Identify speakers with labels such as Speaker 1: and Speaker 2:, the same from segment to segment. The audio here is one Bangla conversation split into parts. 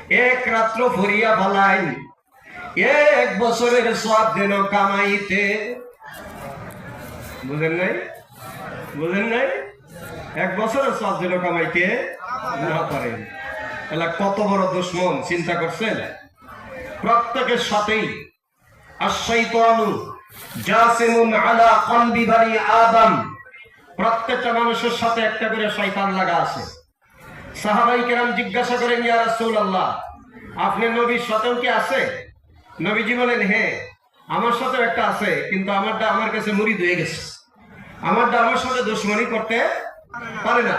Speaker 1: এক রাত্র ভরিয়া ফেলাইন, এক বছরের সব দিন কামাইতে। বুঝেন নাই? বুঝেন নাই? এক বছরের সব দিন কামাইতে না পারেন, এলা কত বড় দুশ্মন চিন্তা করছেন? প্রত্যেকের সাথেই আশ-শাইতানু জাসিমুন আলা কলবি বানি আদম, প্রত্যেকটা মানুষের সাথে একটা করে শয়তান লাগা আছে। সাহাবাই কেরাম জিজ্ঞাসা করেন, ইয়া রাসূলুল্লাহ, আপনার নবীর সাথেও কি আছে? নবীজি বলেন, হ্যাঁ আমার সাথেও একটা আছে, কিন্তু আমারটা আমার কাছে মুরিদ হয়ে গেছে, আমারটা আমার সাথে দুশমনি করতে পারে না।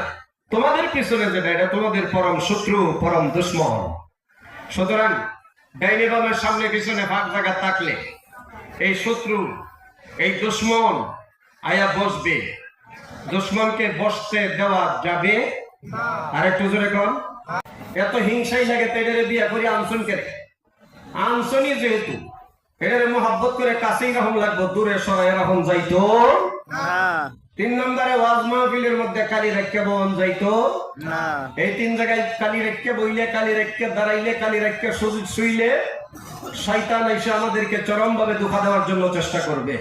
Speaker 1: তোমাদের পিছনে যেটা, এটা তোমাদের পরম শত্রু, পরম দুশ্মন। সুতরাং ডাইনে বামের সামনে পিছনে ফাঁক জায়গা থাকলে এই শত্রু, এই দুশ্মন আয়া বসবে। দুশ্মনকে বসতে দেওয়া যাবে? আর একটু জোরে কম। এত হিংসাই লাগে তো এটারে বিয়া করে আনসন কে? আনসনই যেহেতু এটারে মোহাব্বত করে কাছেই রাখুন লাগবো, দূরে সরাই রাখুন যাইতো
Speaker 2: না।
Speaker 1: 3 নম্বরে ওয়াজ মাহফিলের মধ্যে কালি রেখে বন যাইতো
Speaker 2: না।
Speaker 1: এই 3 জায়গায় কালি রেখে বইলে, কালি রেখে দাঁড়াইলে, কালি রেখে সুযোগ শুইলে শয়তান এসে আমাদেরকে চরম ভাবে ধোঁকা দেওয়ার জন্য চেষ্টা করবে।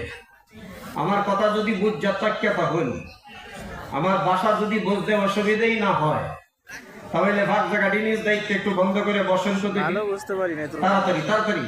Speaker 1: আমার কথা যদি বুঝ যাত্রাকে তখন আমার বাসা যদি বুঝতে অসুবিধেই না হয়, তাহলে ভাগ জায়গা নিজ দায়িত্ব একটু বন্ধ করে বসেন তো দেখি।
Speaker 2: ভালো বুঝতে পারি না তো।
Speaker 1: তাড়াতাড়ি তাড়াতাড়ি